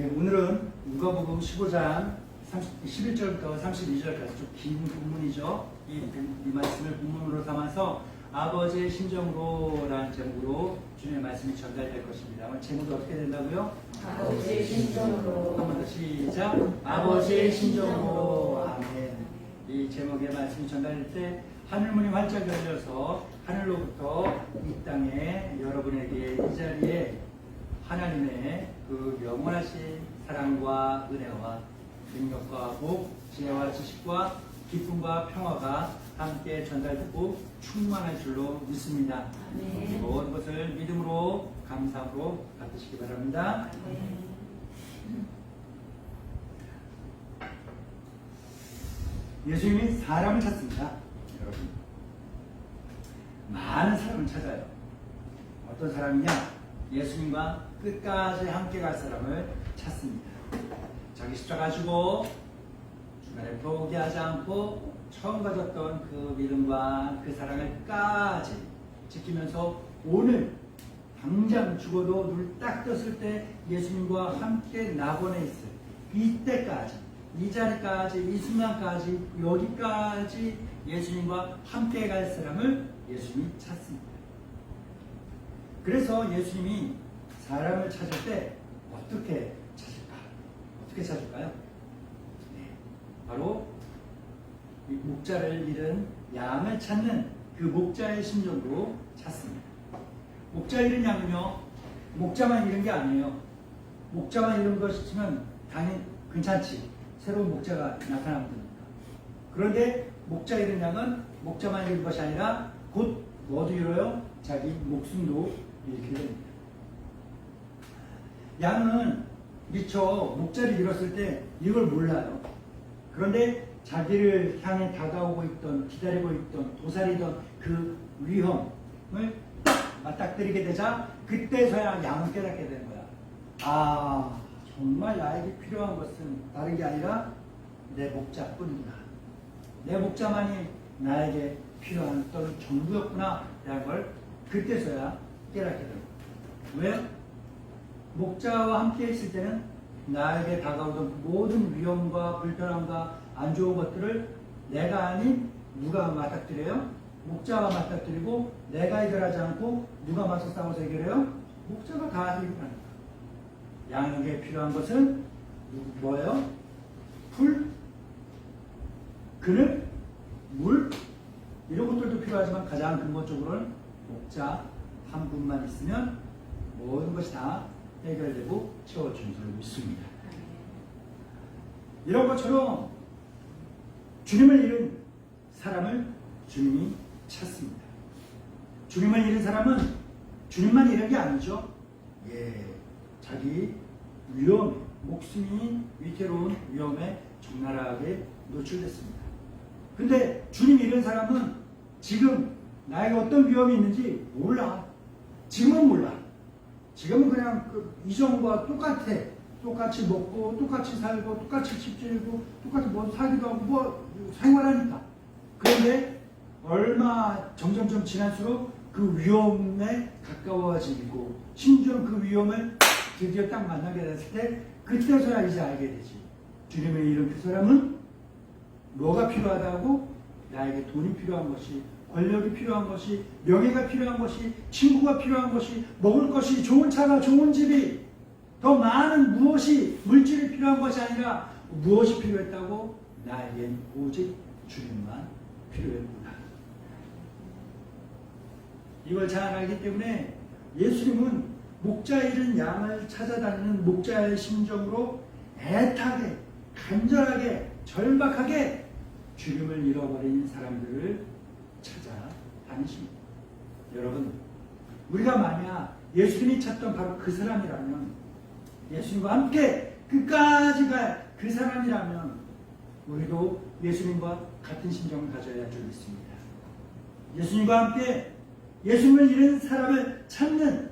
예, 오늘은 누가복음 15장 11절부터 32절까지 좀 긴 본문이죠. 이 말씀을 본문으로 삼아서 아버지의 심정으로라는 제목으로 주님의 말씀이 전달될 것입니다. 오늘 제목이 어떻게 된다고요? 아버지의 심정으로. 한 번 더 시작. 아버지의 심정으로. 아멘. 이 제목의 말씀이 전달될 때 하늘문이 활짝 열려서 하늘로부터 이 땅에 여러분에게 이 자리에 하나님의 그 영원하신 사랑과 은혜와 능력과 복, 지혜와 지식과 기쁨과 평화가 함께 전달되고 충만할 줄로 믿습니다. 네. 모든 것을 믿음으로 감사함으로 받으시기 바랍니다. 네. 예수님이 사람을 찾습니다. 여러분, 많은 사람을 찾아요. 어떤 사람이냐? 예수님과 끝까지 함께 갈 사람을 찾습니다. 자기 십자가 지고 중간에 포기하지 않고 처음 가졌던 그 믿음과 그 사랑을 끝까지 지키면서 오늘 당장 죽어도 눈 딱 떴을 때 예수님과 함께 낙원에 있을 이때까지, 이 자리까지, 이 순간까지, 여기까지 예수님과 함께 갈 사람을 예수님이 찾습니다. 그래서 예수님이 사람을 찾을 때 어떻게 찾을까? 어떻게 찾을까요? 네, 바로 이 목자를 잃은 양을 찾는 그 목자의 심정으로 찾습니다. 목자 잃은 양은요, 목자만 잃은 게 아니에요. 목자만 잃은 것이면 당연히 괜찮지. 새로운 목자가 나타나면 됩니다. 그런데 목자 잃은 양은 목자만 잃은 것이 아니라 곧 뭐도 잃어요? 자기 목숨도 잃게 됩니다. 양은 미처 목자를 잃었을 때 이걸 몰라요. 그런데 자기를 향해 다가오고 있던, 기다리고 있던, 도사리던 그 위험을 딱 맞닥뜨리게 되자 그때서야 양은 깨닫게 되는 거야. 아, 정말 나에게 필요한 것은 다른 게 아니라 내 목자뿐이구나. 내 목자만이 나에게 필요한 또는 전부였구나 라는 걸 그때서야 깨닫게 됩니다. 왜? 목자와 함께 있을 때는 나에게 다가오던 모든 위험과 불편함과 안 좋은 것들을 내가 아닌 누가 맞닥뜨려요? 목자가 맞닥뜨리고 내가 해결하지 않고 누가 맞서 싸워서 해결해요? 목자가 다 해결합니다. 양에게 필요한 것은 뭐예요? 풀, 그늘, 물 이런 것들도 필요하지만 가장 근본적으로는 목자 한 분만 있으면 모든 것이 다 해결되고 채워주는 줄로 믿습니다. 이런 것처럼 주님을 잃은 사람을 주님이 찾습니다. 주님을 잃은 사람은 주님만 잃은 게 아니죠. 예, 자기 위험에, 목숨이 위태로운 위험에 적나라하게 노출됐습니다. 근데 주님 잃은 사람은 지금 나에게 어떤 위험이 있는지 몰라. 지금은 몰라. 지금은 그냥 이전과 똑같아. 똑같이 먹고, 똑같이 살고, 똑같이 집 지르고, 똑같이 뭐 사기도 하고, 뭐 생활하니까. 그런데 얼마 점점점 지날수록 그 위험에 가까워지고, 심지어 그 위험을 드디어 딱 만나게 됐을 때, 그때서야 이제 알게 되지. 주님의 잃은 그 사람은 뭐가 필요하다고? 나에게 돈이 필요한 것이, 권력이 필요한 것이, 명예가 필요한 것이, 친구가 필요한 것이, 먹을 것이, 좋은 차가, 좋은 집이, 더 많은 무엇이, 물질이 필요한 것이 아니라 무엇이 필요했다고? 나에겐 오직 주님만 필요했구나. 이걸 잘 알기 때문에 예수님은 목자 잃은 양을 찾아다니는 목자의 심정으로 애타게, 간절하게, 절박하게 주님을 잃어버린 사람들을 찾아다니십니다. 여러분, 우리가 만약 예수님이 찾던 바로 그 사람이라면, 예수님과 함께 끝까지 갈 그 사람이라면 우리도 예수님과 같은 심정을 가져야 할 줄 믿습니다. 예수님과 함께 예수님을 잃은 사람을 찾는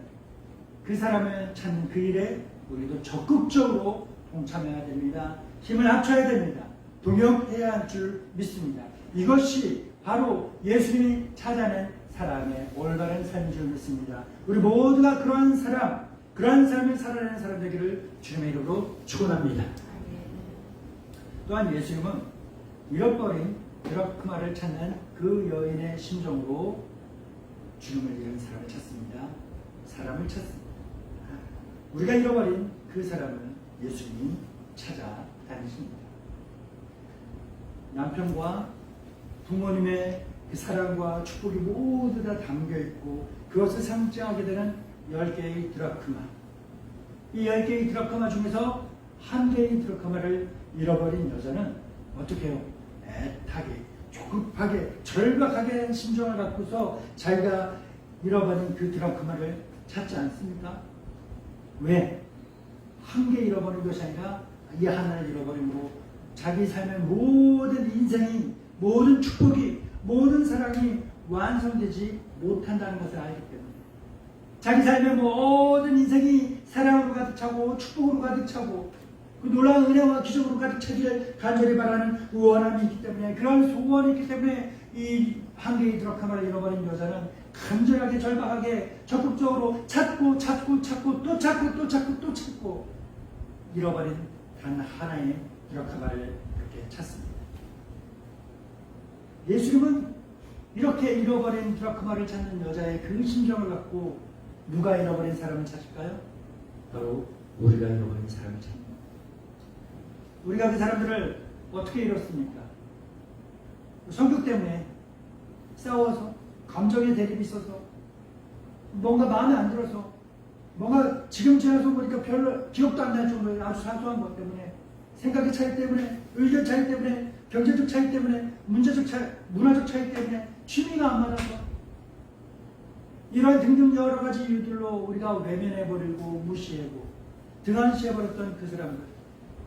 그 사람을 찾는 그 일에 우리도 적극적으로 동참해야 됩니다. 힘을 합쳐야 됩니다. 동역해야 할 줄 믿습니다. 이것이 바로 예수님이 찾아낸 사람의 올바른 삶인 줄 믿습니다. 우리 모두가 그러한 사람, 그러한 삶을 살아내는 사람 되기를 주님의 이름으로 축원합니다. 또한 예수님은 잃어버린 드라크마를 찾는 그 여인의 심정으로 주님을 잃은 사람을 찾습니다. 사람을 찾습니다. 우리가 잃어버린 그 사람을 예수님이 찾아다니십니다. 남편과 부모님의 그 사랑과 축복이 모두 다 담겨있고 그것을 상징하게 되는 10개의 드라크마. 이 10개의 드라크마 중에서 한 개의 드라크마를 잃어버린 여자는 어떻게 해요? 애타게, 조급하게, 절박하게 한 심정을 갖고서 자기가 잃어버린 그 드라크마를 찾지 않습니까? 왜? 한 개 잃어버린 것이 아니라 이 하나를 잃어버림으로 자기 삶의 모든 인생이, 모든 축복이, 모든 사랑이 완성되지 못한다는 것을 알기 때문에 자기 삶의 모든 인생이 사랑으로 가득 차고 축복으로 가득 차고 그 놀라운 은혜와 기적으로 가득 차기를 간절히 바라는 원함이 있기 때문에 그런 소원이 있기 때문에 이 한 개의 드라크마를 잃어버린 여자는 간절하게 절박하게 적극적으로 찾고 또 찾고 잃어버린 단 하나의 드라크마를 그렇게 찾습니다. 예수님은 이렇게 잃어버린 드라크마를 찾는 여자의 그 심정을 갖고 누가 잃어버린 사람을 찾을까요? 바로 우리가 잃어버린 사람을 찾습니다. 우리가 그 사람들을 어떻게 잃었습니까? 성격 때문에 싸워서 감정의 대립이 있어서 뭔가 마음에 안 들어서 뭔가 지금 지나서 보니까 별로 기억도 안 날 정도의 아주 사소한 것 때문에 생각의 차이 때문에 의견 차이 때문에 경제적 차이 때문에 문제적 차이, 문화적 차이 때문에 취미가 안 맞아서 이런 등등 여러 가지 이유들로 우리가 외면해버리고 무시하고 등한시해버렸던 그 사람들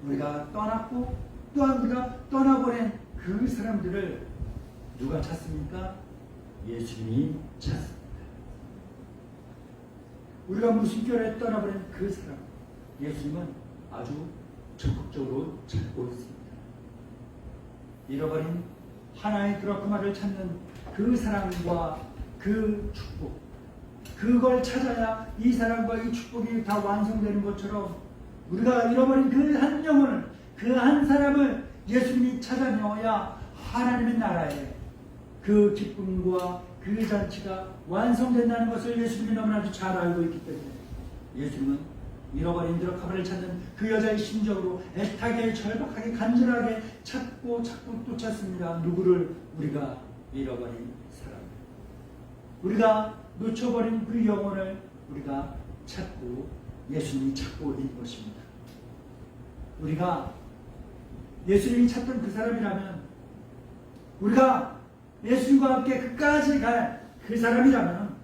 우리가 떠났고 또한 우리가 떠나보낸 그 사람들을 누가 찾습니까? 예수님이 찾습니다. 우리가 무심결에 떠나버린 그 사람 예수님은 아주 적극적으로 찾고 있습니다. 잃어버린 하나의 드라크마를 찾는 그 사랑과 그 축복 그걸 찾아야 이 사랑과 이 축복이 다 완성되는 것처럼 우리가 잃어버린 그 한 영혼을 그 한 사람을 예수님이 찾아내어야 하나님의 나라에 그 기쁨과 그 잔치가 완성된다는 것을 예수님이 너무나도 잘 알고 있기 때문에 예수님은 잃어버린 드라크마를 찾는 그 여자의 심정으로 애타게 절박하게 간절하게 찾고 또 찾습니다. 누구를? 우리가 잃어버린 사람 우리가 놓쳐버린 그 영혼을 우리가 찾고 예수님이 찾고 있는 것입니다. 우리가 예수님이 찾던 그 사람이라면 우리가 예수님과 함께 끝까지 갈 그 사람이라면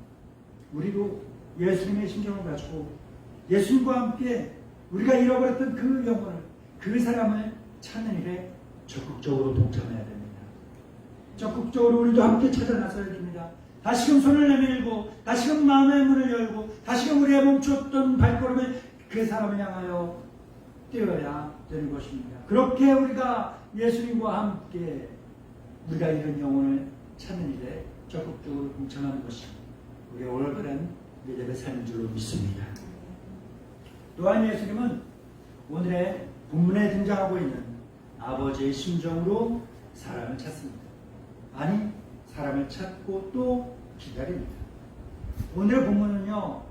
우리도 예수님의 심정을 가지고 예수님과 함께 우리가 잃어버렸던 그 영혼을 그 사람을 찾는 일에 적극적으로 동참해야 됩니다. 적극적으로 우리도 함께 찾아 나서야 됩니다. 다시금 손을 내밀고 다시금 마음의 문을 열고 다시금 우리의 멈췄던 발걸음을 그 사람을 향하여 뛰어야 되는 것입니다. 그렇게 우리가 예수님과 함께 우리가 잃은 영혼을 찾는 일에 적극적으로 동참하는 것이 우리의 올바른 믿음의 삶인 줄로 믿습니다. 또한 예수님은 오늘의 본문에 등장하고 있는 아버지의 심정으로 사람을 찾습니다. 아니 사람을 찾고 또 기다립니다. 오늘의 본문은요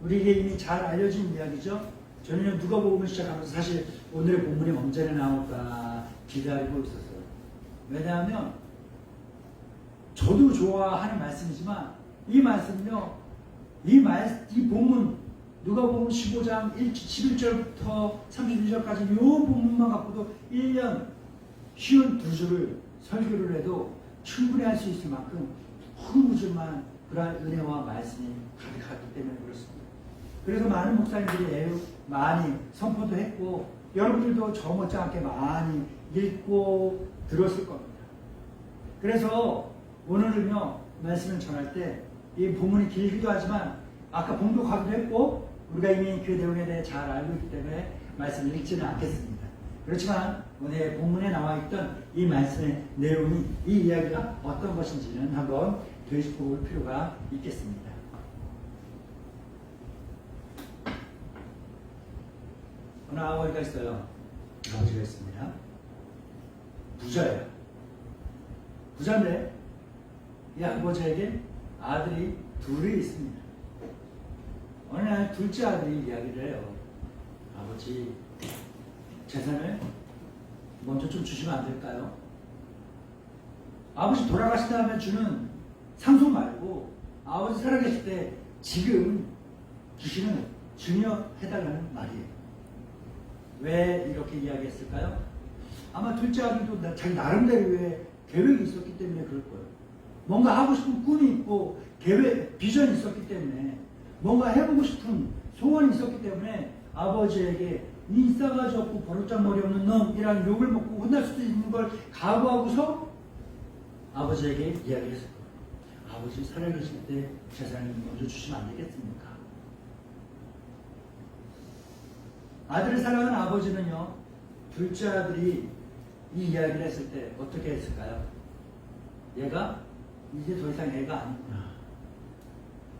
우리에게 이미 잘 알려진 이야기죠. 저는 누가복음을 시작하면서 사실 오늘의 본문이 언제 나올까 기다리고 있었어요. 왜냐하면 저도 좋아하는 말씀이지만 이 말씀은요 이 본문 누가복음 15장 11절부터 32절까지 이 본문만 갖고도 1년 쉬운 2주를 설교를 해도 충분히 할 수 있을 만큼 흥무질만 그러한 은혜와 말씀이 가득하기 때문에 그렇습니다. 그래서 많은 목사님들이 많이 선포도 했고 여러분들도 저 못지않게 많이 읽고 들었을 겁니다. 그래서 오늘은요 말씀을 전할 때 이 본문이 길기도 하지만 아까 봉독하기도 했고 우리가 이미 그 내용에 대해 잘 알고 있기 때문에 말씀을 읽지는 않겠습니다. 그렇지만 오늘 본문에 나와 있던 이 말씀의 내용이 이 이야기가 어떤 것인지는 한번 되짚어볼 필요가 있겠습니다. 어느 아버지가 있어요. 아버지가 있습니다. 부자예요. 부자인데 이 아버지에게 아들이 둘이 있습니다. 어느 날 둘째 아들이 이야기를 해요. 아버지, 재산을 먼저 좀 주시면 안 될까요? 아버지 돌아가신 다음에 주는 상속 말고 아버지 살아계실 때 지금 주시는 증여해달라는 말이에요. 왜 이렇게 이야기했을까요? 아마 둘째 아들도 자기 나름대로의 계획이 있었기 때문에 그럴 거예요. 뭔가 하고 싶은 꿈이 있고 계획, 비전이 있었기 때문에 뭔가 해보고 싶은 소원이 있었기 때문에 아버지에게 이 싸가지 없고 버릇장머리 없는 놈이라는 욕을 먹고 혼날 수도 있는 걸 각오하고서 아버지에게 이야기했을 거예요. 아버지 살아계실 때 재산을 먼저 주시면 안 되겠습니까? 아들을 사랑하는 아버지는요, 둘째 아들이 이 이야기를 했을 때 어떻게 했을까요? 얘가 이제 더 이상 애가 아니구나.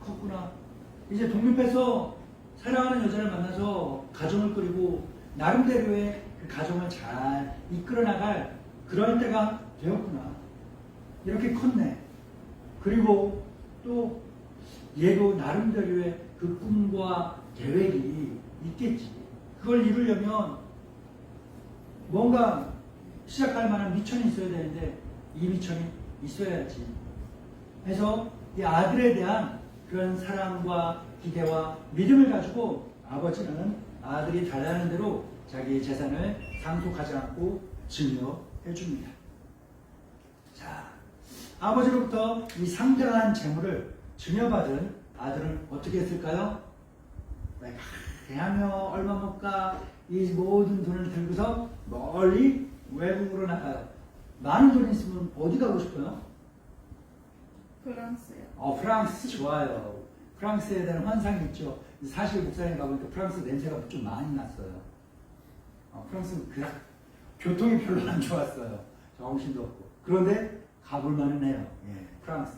컸구나. 이제 독립해서 사랑하는 여자를 만나서 가정을 꾸리고 나름대로의 그 가정을 잘 이끌어 나갈 그럴 때가 되었구나. 이렇게 컸네. 그리고 또 얘도 나름대로의 그 꿈과 계획이 있겠지. 그걸 이루려면 뭔가 시작할 만한 미천이 있어야 되는데 이 미천이 있어야지. 해서 이 아들에 대한 그런 사랑과 기대와 믿음을 가지고 아버지는 아들이 달라는 대로 자기 재산을 상속하지 않고 증여해 줍니다. 자, 아버지로부터 이 상당한 재물을 증여받은 아들은 어떻게 했을까요? 하며 얼마 못 가 이 모든 돈을 들고서 멀리 외국으로 나가요. 많은 돈이 있으면 어디 가고 싶어요? 프랑스요. 프랑스 좋아요. 프랑스에 대한 환상이 있죠. 사실 목사님 가보니까 프랑스 냄새가 좀 많이 났어요. 프랑스 교통이 별로 안 좋았어요. 정신도 없고. 그런데 가볼 만은 해요. 예, 프랑스.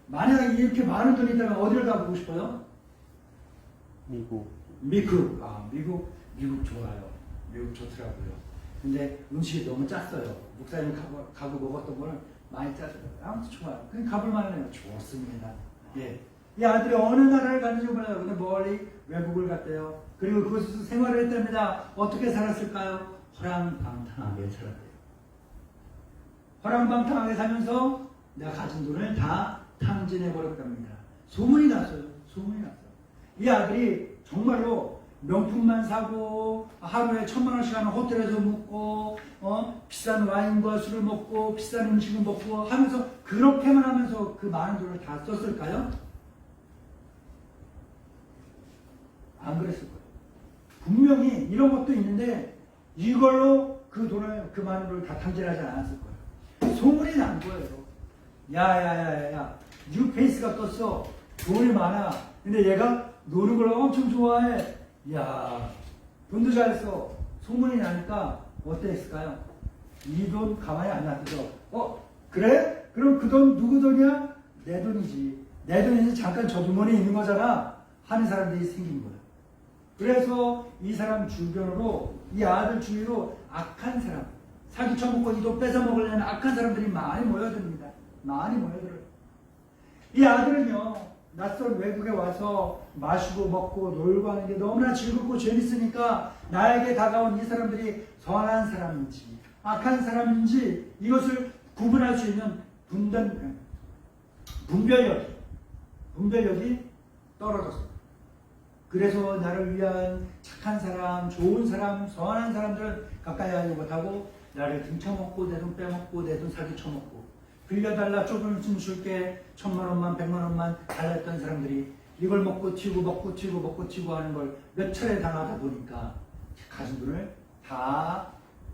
만약에 이렇게 많은 돈이 있다면 어디를 가보고 싶어요? 미국. 미국 좋아요. 미국 좋더라고요. 근데 음식이 너무 짰어요. 목사님 가고 먹었던 거는 많이 짰어요. 아무튼 좋아요. 그냥 가볼 만은 해요. 좋습니다. 예. 이 아들이 어느 나라를 갔는지 몰라요. 근데 멀리 외국을 갔대요. 그리고 그곳에서 생활을 했답니다. 어떻게 살았을까요? 허랑방탕하게 살았대요. 허랑방탕하게 살면서 내가 가진 돈을 다 탕진해버렸답니다. 소문이 났어요. 소문이 났어요. 이 아들이 정말로 명품만 사고 하루에 1,000만 원씩 하는 호텔에서 묵고 비싼 와인과 술을 먹고 비싼 음식을 먹고 하면서 그렇게만 하면서 그 많은 돈을 다 썼을까요? 안 그랬을 거예요. 분명히 이런 것도 있는데 이걸로 그 돈을 그 많은 돈을 다 탕진하지 않았을 거예요. 소문이 난 거예요. 야야야야 뉴페이스가 떴어. 돈이 많아. 근데 얘가 노는 걸 엄청 좋아해. 야, 돈도 잘 써. 소문이 나니까 어땠을까요? 이 돈 가만히 안 놔두죠. 그래? 그럼 그 돈 누구 돈이야? 내 돈이지. 내 돈이지 잠깐 저 주머니에 있는 거잖아. 하는 사람들이 생긴 거야. 그래서 이 사람 주변으로 이 아들 주위로 악한 사람, 사기 쳐먹고 이 돈 뺏어 먹으려는 악한 사람들이 많이 모여듭니다. 많이 모여들어요. 이 아들은요, 낯선 외국에 와서 마시고 먹고 놀고 하는 게 너무나 즐겁고 재밌으니까 나에게 다가온 이 사람들이 선한 사람인지 악한 사람인지 이것을 구분할 수 있는 분별력이 떨어졌어요. 그래서 나를 위한 착한 사람, 좋은 사람, 선한 사람들은 가까이 하지 못하고 나를 등쳐먹고 내 돈 빼먹고 내 돈 사기 쳐먹고 빌려달라 조금 있으면 줄게 1,000만 원만 100만 원만 달랬던 사람들이 이걸 먹고 튀고 하는 걸 몇 차례 당하다 보니까 가진 돈을 다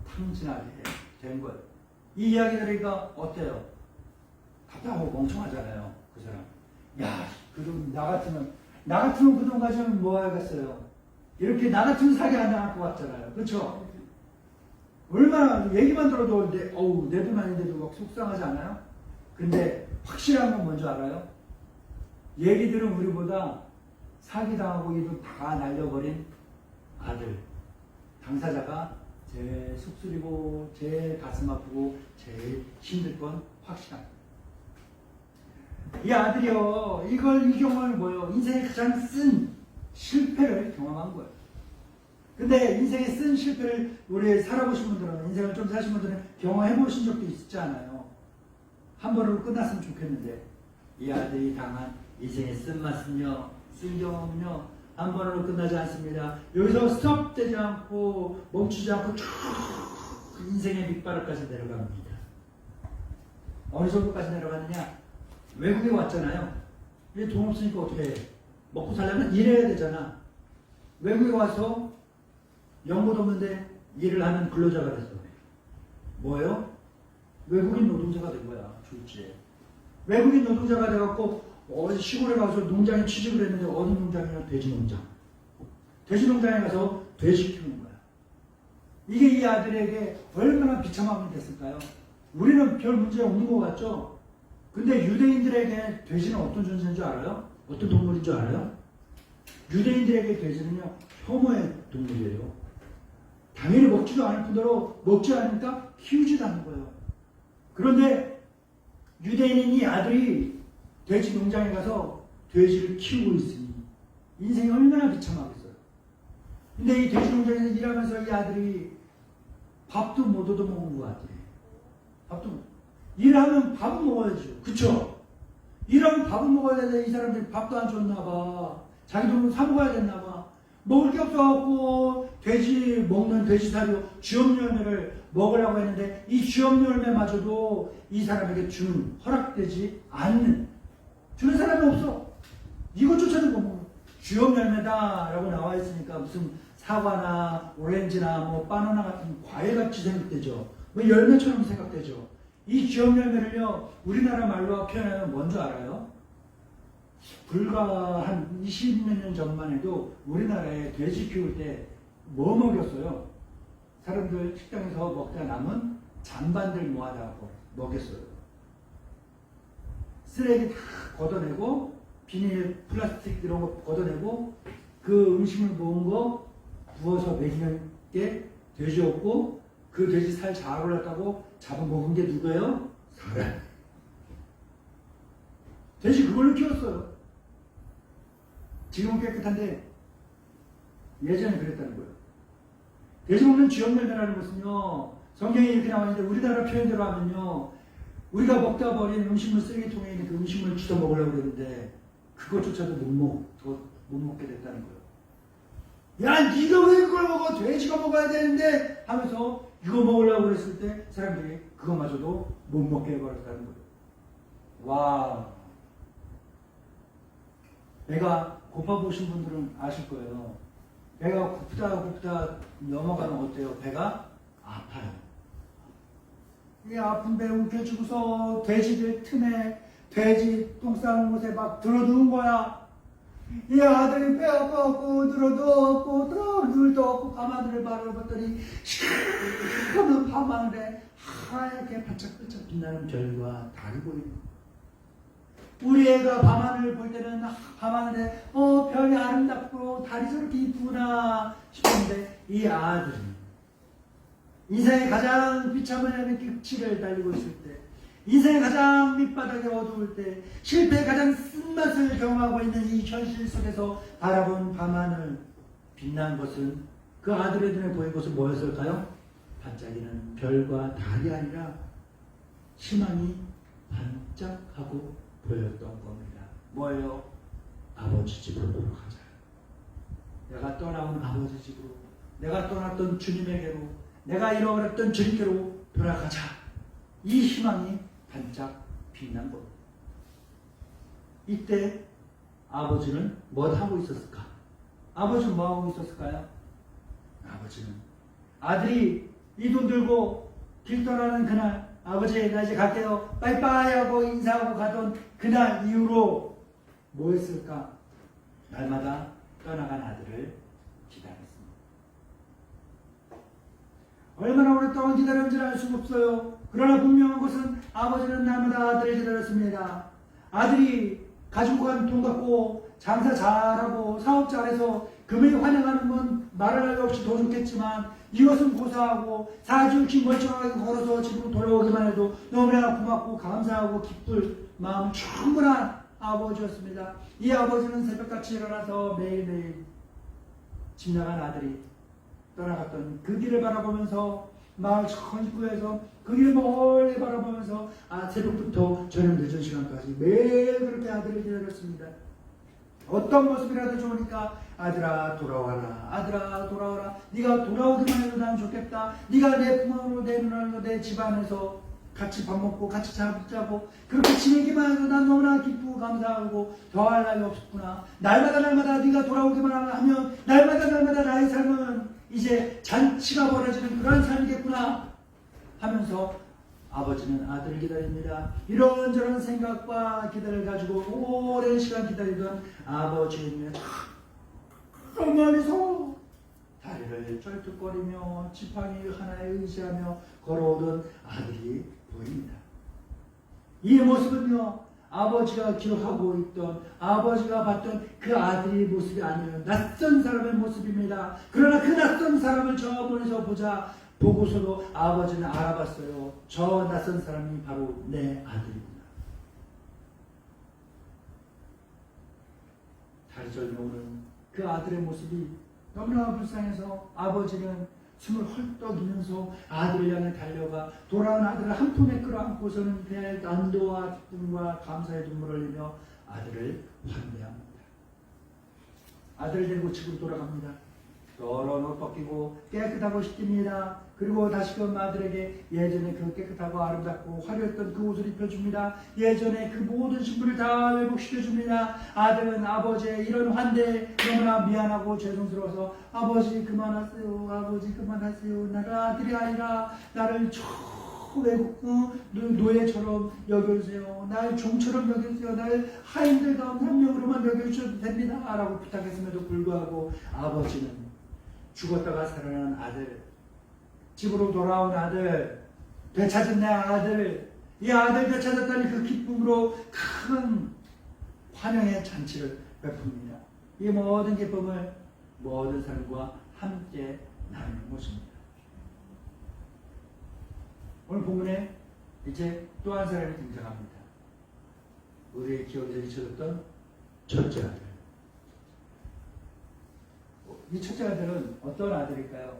탕진하게 된 거예요. 이 이야기 들으니까 어때요? 답답하고 멍청하잖아요. 그 사람. 야, 그 돈 나 같으면 그 돈 가지면 뭐 하겠어요? 이렇게 나 같으면 사기 안 당할 것 같잖아요. 그렇죠? 얼마나 얘기만 들어도 내 돈 아닌데도 막 속상하지 않아요? 근데 확실한 건 뭔지 알아요? 얘기들은 우리보다 사기당하고 이 돈 다 날려버린 아들, 당사자가 제일 속쓰리고 제일 가슴 아프고 제일 힘들 건 확실합니다. 이 아들이요, 이 경험을 뭐요? 인생의 가장 쓴 실패를 경험한 거예요. 근데 인생의 쓴 실패를 우리 살아보신 분들은, 인생을 좀 사신 분들은 경험해 보신 적도 있지 않아요? 한 번으로 끝났으면 좋겠는데, 이 아들이 당한 인생의 쓴맛은요, 쓴 경험은요, 한 번으로 끝나지 않습니다. 여기서 스톱되지 않고 멈추지 않고 쭉 인생의 밑바닥까지 내려갑니다. 어느 정도까지 내려가느냐? 외국에 왔잖아요. 이제 돈 없으니까 어떻게 해? 먹고 살려면 일해야 되잖아. 외국에 와서 연고도 없는데 일을 하는 근로자가 됐어. 뭐예요? 외국인 노동자가 된 거야. 졸지에. 외국인 노동자가 돼갖고 어디 시골에 가서 농장에 취직을 했는데 어느 농장이냐? 돼지 농장. 돼지 농장에 가서 돼지 키우는 거야. 이게 이 아들에게 얼마나 비참함이 됐을까요? 우리는 별 문제 없는 것 같죠? 근데 유대인들에게 돼지는 어떤 존재인 줄 알아요? 어떤 동물인 줄 알아요? 유대인들에게 돼지는요, 혐오의 동물이에요. 당연히 먹지도 않을 뿐더러 먹지 않으니까 키우지도 않는 거예요. 그런데 유대인인 이 아들이 돼지 농장에 가서 돼지를 키우고 있으니 인생이 얼마나 비참하겠어요. 근데 이 돼지 농장에서 일하면서 이 아들이 밥도 못 얻어먹은 것 같아요. 밥도 못. 일하면 밥은 먹어야죠. 그쵸? 일하면 밥은 먹어야 되는데 이 사람들이 밥도 안 줬나 봐. 자기 돈으로 사 먹어야 됐나 봐. 먹을 게 없어갖고 돼지 먹는 돼지사료 쥐엄 열매를 먹으려고 했는데 이 쥐엄 열매마저도 이 사람에게 허락되지 않는, 주는 사람이 없어. 이것조차도 못 먹어. 쥐엄 열매다라고 나와 있으니까 무슨 사과나 오렌지나 뭐 바나나 같은 과일같이 생각되죠. 뭐 열매처럼 생각되죠. 이 쥐엄 열매를요, 우리나라 말로 표현하면 뭔지 알아요? 불과 한 20몇 년 전만 해도 우리나라에 돼지 키울 때 뭐 먹였어요? 사람들 식당에서 먹다 남은 잔반들 모아다 먹였어요. 쓰레기 다 걷어내고, 비닐, 플라스틱 이런 거 걷어내고, 그 음식물 모은 거 구워서 먹이는 게 돼지였고, 그 돼지 살 잘 올랐다고 잡아먹은 게 누구예요? 사람. 돼지 그걸로 키웠어요. 지금은 깨끗한데 예전에 그랬다는 거예요. 돼지 먹는 쥐엄열매라는 것은요, 성경에 이렇게 나와 있는데 우리나라 표현대로 하면요, 우리가 먹다 버린 음식물 쓰레기통에 있는 그 음식물을 주워 먹으려고 그랬는데 그것조차도 못 먹게 됐다는 거예요. 야, 네가 왜 그걸 먹어? 돼지가 먹어야 되는데 하면서 이거 먹으려고 그랬을 때 사람들이 그것마저도 못 먹게 해버렸다는 거예요. 와, 배가 고파보신 분들은 아실 거예요. 배가 고프다 넘어가면 어때요? 배가 아파요. 이 아픈 배 움켜쥐고서 돼지들 틈에 돼지 똥 싸는 곳에 막 들어누운 거야. 이 아들이 배 아파갖고 늘어도 없고 눈도 없고 밤하늘을 바라봤더니 시커먼 밤하늘에 하얗게 반짝반짝 빛나는 별과 달이 보이는 거야. 우리 애가 밤하늘을 볼 때는 밤하늘에 별이 아름답고 달이 저렇게 이쁘구나 싶은데, 이 아들은 인생의 가장 비참한 길치를 달리고 있을 때, 인생의 가장 밑바닥에 어두울 때, 실패의 가장 쓴맛을 경험하고 있는 이 현실 속에서 바라본 밤하늘, 빛난 것은, 그 아들의 눈에 보인 것은 뭐였을까요? 반짝이는 별과 달이 아니라 희망이 반짝하고 보였던 겁니다. 뭐예요? 아버지 집으로 돌아가자. 내가 떠나온 아버지 집으로, 내가 떠났던 주님에게로, 내가 잃어버렸던 주님께로 돌아가자. 이 희망이 반짝 빛난 것. 이때 아버지는 뭘 하고 있었을까? 아버지는 뭐 하고 있었을까요? 아버지는 아들이 이 돈 들고 길 떠나는 그날, 아버지 나 이제 갈게요 빠이빠이 하고 인사하고 가던 그날 이후로 뭐 했을까? 날마다 떠나간 아들을 기다렸습니다. 얼마나 오랫동안 기다렸는지 알 수가 없어요. 그러나 분명한 것은 아버지는 날마다 아들을 기다렸습니다. 아들이 가지고 간 돈 갖고 장사 잘하고 사업 잘해서 금이 환영하는 건 말할 나위 없이 더 좋겠지만 이것은 고사하고 사지없이 멀쩡하게 걸어서 집으로 돌아오기만 해도 너무나 고맙고 감사하고 기쁠 마음 충분한 아버지였습니다. 이 아버지는 새벽같이 일어나서 매일매일 집 나간 아들이 떠나갔던 그 길을 바라보면서 마을 천구에서 그 길을 멀리 바라보면서 새벽부터 저녁 늦은 시간까지 매일 그렇게 아들을 기다렸습니다. 어떤 모습이라도 좋으니까 아들아 돌아와라, 아들아 돌아와라, 네가 돌아오기만 해도 난 좋겠다, 네가 내 품으로 내 눈으로 내 집안에서 같이 밥 먹고 같이 자고 그렇게 지내기만 해도 난 너무나 기쁘고 감사하고 더할 나위 없구나. 날마다 네가 돌아오기만 하면 날마다 나의 삶은 이제 잔치가 벌어지는 그런 삶이겠구나 하면서 아버지는 아들을 기다립니다. 이런저런 생각과 기대를 가지고 오랜 시간 기다리던 아버지는 저 멀리서 다리를 쩔뚝거리며 지팡이 하나에 의지하며 걸어오던 아들이 보입니다. 이 모습은요, 아버지가 기억하고 있던, 아버지가 봤던 그 아들의 모습이 아니에요. 낯선 사람의 모습입니다. 그러나 그 낯선 사람을 저 멀리서 보고서도 아버지는 알아봤어요. 저 낯선 사람이 바로 내 아들이구나. 다리 절며 오는 그 아들의 모습이 너무나 불쌍해서 아버지는 숨을 헐떡이면서 아들을 향해 달려가 돌아온 아들을 한 품에 끌어안고서는 그의 안도와 기쁨과 감사의 눈물을 흘리며 아들을 환대합니다. 아들을 데리고 집으로 돌아갑니다. 더러운 옷 벗기고 깨끗하고 씻깁니다. 그리고 다시금 아들에게 예전에 그 깨끗하고 아름답고 화려했던 그 옷을 입혀줍니다. 예전에 그 모든 신분을 다 회복시켜줍니다. 아들은 아버지의 이런 환대에 너무나 미안하고 죄송스러워서 아버지 그만하세요, 아버지 그만하세요, 나는 아들이 아니라 나를 외국 노예처럼 여겨주세요, 날 종처럼 여겨주세요, 날 하인들 가운데 한 명으로만 여겨주셔도 됩니다 라고 부탁했음에도 불구하고 아버지는 죽었다가 살아난 아들, 집으로 돌아온 아들, 되찾은 내 아들, 이 아들 되찾았다니 그 기쁨으로 큰 환영의 잔치를 베풉니다. 이 모든 기쁨을 모든 사람과 함께 나누는 것입니다. 오늘 본문에 이제 또 한 사람이 등장합니다. 우리의 기억에서 잊혀졌던 첫째 아들. 이 첫째 아들은 어떤 아들일까요?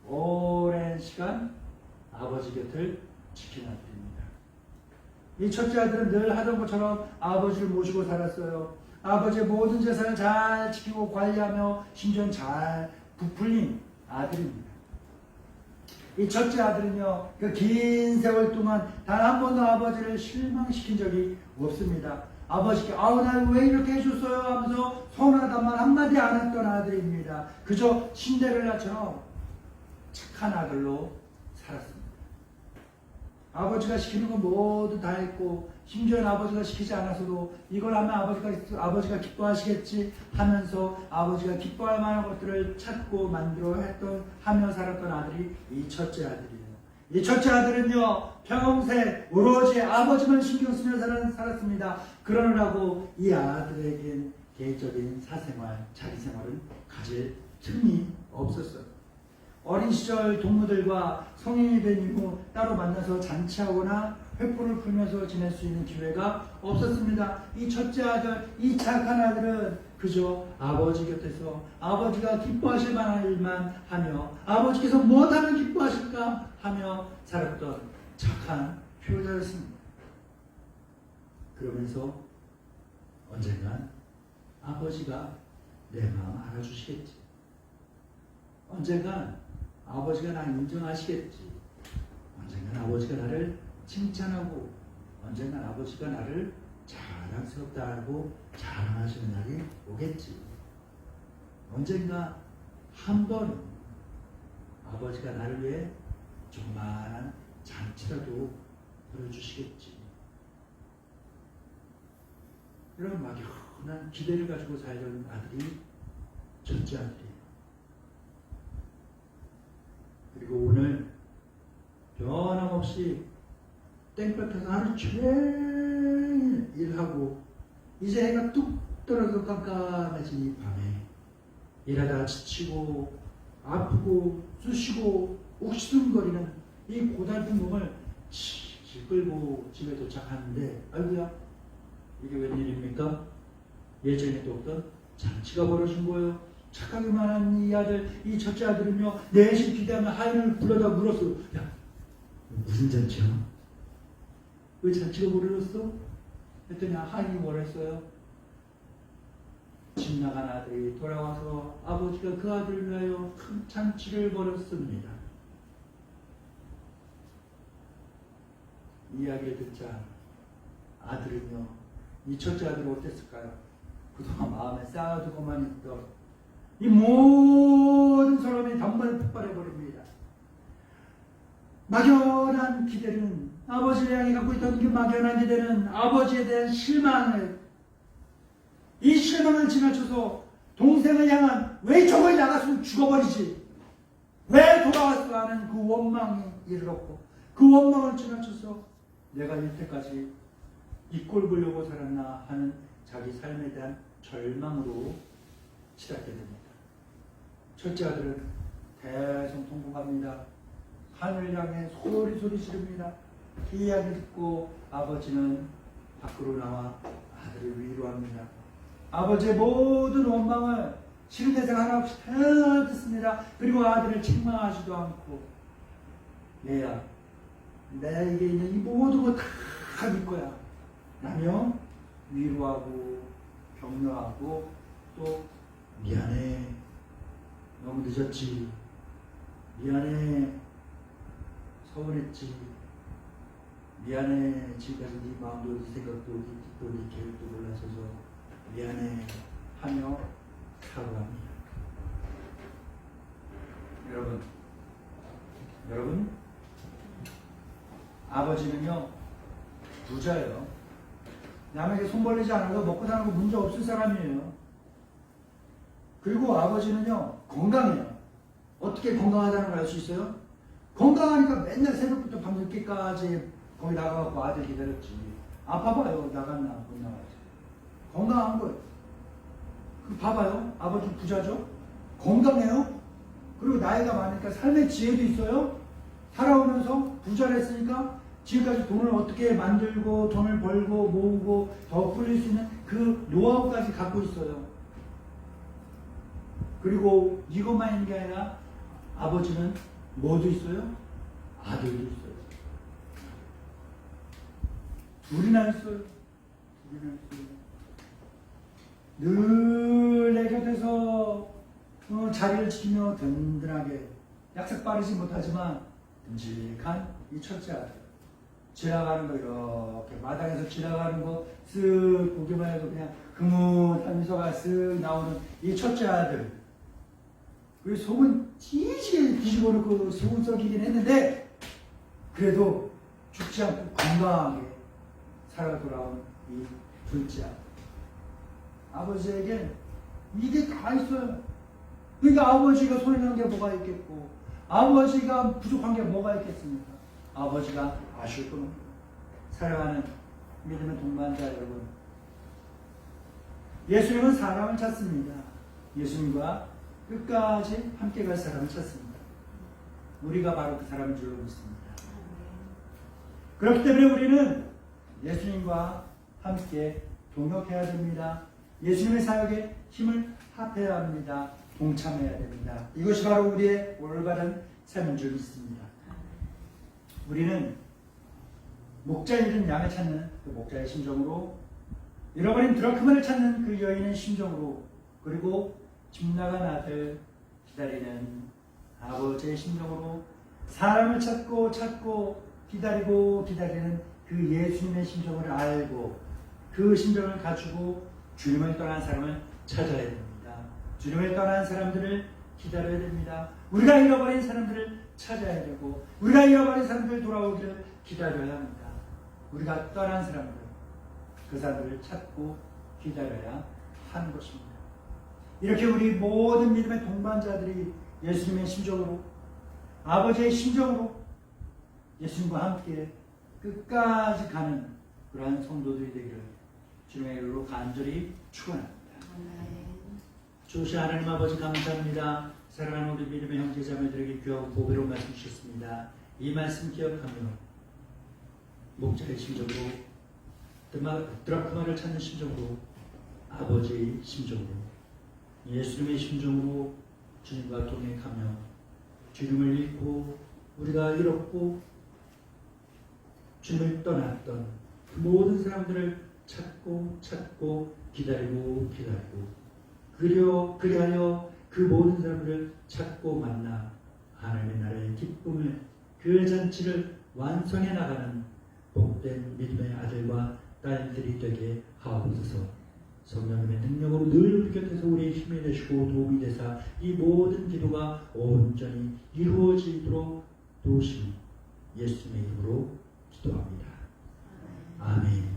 오랜 시간 아버지 곁을 지킨 아들입니다. 이 첫째 아들은 늘 하던 것처럼 아버지를 모시고 살았어요. 아버지의 모든 재산을 잘 지키고 관리하며 심지어는 잘 부풀린 아들입니다. 이 첫째 아들은요, 그 긴 세월 동안 단 한 번도 아버지를 실망시킨 적이 없습니다. 아버지께 나 왜 이렇게 해줬어요 하면서 서운하단 말 한마디 안 했던 아들입니다. 그저 신데렐라처럼 착한 아들로 살았습니다. 아버지가 시키는 건 모두 다 했고 심지어는 아버지가 시키지 않아서도 이걸 하면 아버지가 기뻐하시겠지 하면서 아버지가 기뻐할 만한 것들을 찾고 하며 살았던 아들이 이 첫째 아들이에요. 이 첫째 아들은요, 평생 오로지 아버지만 신경 쓰며 살았습니다. 그러느라고 이 아들에겐 개인적인 사생활, 자기생활은 가질 틈이 없었어요. 어린 시절 동무들과 성인이 된 이후 따로 만나서 잔치하거나 회포를 풀면서 지낼 수 있는 기회가 없었습니다. 이 첫째 아들, 이 착한 아들은 그저 아버지 곁에서 아버지가 기뻐하실 만한 일만 하며 아버지께서 무엇하면 기뻐하실까 하며 살았던 착한 효자였습니다. 그러면서 언젠간 아버지가 내 마음 알아주시겠지. 언젠간 아버지가 나 인정하시겠지. 언젠간 아버지가 나를 칭찬하고 언젠간 아버지가 나를 자랑스럽다고 자랑하시는 날이 오겠지. 언젠가 한 번은 아버지가 나를 위해 조그마한 잔치라도 벌여주시겠지. 이런 막연한 기대를 가지고 살던 아들이 첫째 아들이에요. 그리고 오늘 변함없이 땡볕에서 하루 종일 일하고 이제 해가 뚝 떨어져 깜깜해진 이 밤에 일하다 지치고 아프고 쑤시고 옥신거리는 이 고달픈 몸을 질 끌고 집에 도착하는데 아이고야 이게 웬일입니까? 예전에도 없던 잔치가 벌어진 거예요. 착하기만 한 이 아들, 이 첫째 아들은요 내심 기대하며 하인을 불러다 물었어요. 야 무슨 잔치야? 왜 잔치가 벌어졌어? 했더니 하인이 뭐랬어요? 집 나간 아들이 돌아와서 아버지가 그 아들을 위하여 큰 잔치를 벌였습니다. 이야기를 듣자 아들은요 이 첫째 아들은 어땠을까요? 그동안 마음에 쌓아두고만 있던 이 모든 사람이 단번에 폭발해버립니다. 막연한 기대는 아버지를 향해 갖고 있던 그 막연한 기대는 아버지에 대한 실망을 이 실망을 지나쳐서 동생을 향한 왜 저걸 나갔으면 죽어버리지 왜 돌아왔어 하는 그 원망에 이르렀고 그 원망을 지나쳐서 내가 이때까지 이 꼴 보려고 살았나 하는 자기 삶에 대한 절망으로 치닫게 됩니다. 첫째 아들은 대성통곡합니다. 하늘 향해 소리 지릅니다. 이 이야기 듣고 아버지는 밖으로 나와 아들을 위로합니다. 아버지의 모든 원망을 싫은 대상 하나 없이 다 듣습니다. 그리고 아들을 책망하지도 않고 얘야 내게 있는 이 모든 거 다 네 거야 라며 위로하고 격려하고 또 미안해 너무 늦었지 미안해 서운했지 미안해 지금까지 네 마음도 네 생각도 네 뜻도 네 계획도 몰라서서 미안해 하며 사과합니다. 여러분 아버지는요 부자예요. 남에게 손 벌리지 않아도 먹고 사는 거 문제 없을 사람이에요. 그리고 아버지는요 건강해요. 어떻게 건강하다는 걸 알 수 있어요? 건강하니까 맨날 새벽부터 밤늦게까지 거기 나가갖고 아들 기다렸지. 아파봐요 나갔나 못 나갔지. 건강한 거예요. 그 봐봐요 아버지 부자죠? 건강해요. 그리고 나이가 많으니까 삶의 지혜도 있어요. 살아오면서 부자를 했으니까 지금까지 돈을 어떻게 만들고 돈을 벌고 모으고 더 불릴 수 있는 그 노하우까지 갖고 있어요. 그리고 이것만 있는 게 아니라 아버지는 뭐도 있어요? 아들도 있어요. 둘이나 있어요. 늘 내 곁에서 자리를 지키며 든든하게 약삭 빠르지 못하지만 듬직한 이 첫째 아들 지나가는 거 이렇게 마당에서 지나가는 거 쓱 보기만 해도 그냥 흐뭇한 미소가 쓱 나오는 이 첫째 아들 그 속은 찌지게 뒤집어 놓고 속은 썩이긴 했는데 그래도 죽지 않고 건강하게 살아 돌아온 이 둘째 아들 아버지에겐 이게 다 있어요. 그러니까 아버지가 손해난 게 뭐가 있겠고 아버지가 부족한 게 뭐가 있겠습니까? 아버지가 아실 겁니다. 사랑하는 믿음의 동반자 여러분 예수님은 사람을 찾습니다. 예수님과 끝까지 함께 갈 사람을 찾습니다. 우리가 바로 그 사람인 줄로 믿습니다. 그렇기 때문에 우리는 예수님과 함께 동역해야 됩니다. 예수님의 사역에 힘을 합해야 합니다. 동참해야 됩니다. 이것이 바로 우리의 올바른 삶인 줄 믿습니다. 우리는 목자 잃은 양을 찾는 그 목자의 심정으로 잃어버린 드라크마를 찾는 그 여인의 심정으로 그리고 집 나간 아들 기다리는 아버지의 심정으로 사람을 찾고 기다리는 그 예수님의 심정을 알고 그 심정을 가지고 주님을 떠난 사람을 찾아야 됩니다. 주님을 떠난 사람들을 기다려야 됩니다. 우리가 잃어버린 사람들을 찾아야 되고 우리가 잃어버린 사람들 돌아오기를 기다려야 합니다. 우리가 떠난 사람들 그 사람들을 찾고 기다려야 하는 것입니다. 이렇게 우리 모든 믿음의 동반자들이 예수님의 심정으로 아버지의 심정으로 예수님과 함께 끝까지 가는 그러한 성도들이 되기를 주님의 이름으로 간절히 축원합니다. 주신 하나님 아버지 감사합니다. 사랑하는 우리 믿음의 형제 자매들에게 귀하고 보배로운 말씀 주셨습니다. 이 말씀 기억하며 목자의 심정으로 드라크마를 찾는 심정으로 아버지의 심정으로 예수님의 심정으로 주님과 동행하며 주님을 잃고 우리가 잃었고 주님을 떠났던 그 모든 사람들을 찾고 기다리고 그리하여 그 모든 사람들을 찾고 만나 하나님의 나라의 기쁨을 그 잔치를 완성해 나가는 복된 믿음의 아들과 딸들이 되게 하옵소서. 성령님의 능력으로 늘 우리 곁에서 우리의 힘이 되시고 도움이 되사 이 모든 기도가 온전히 이루어지도록 도우시니 예수님의 이름으로 기도합니다. 아멘.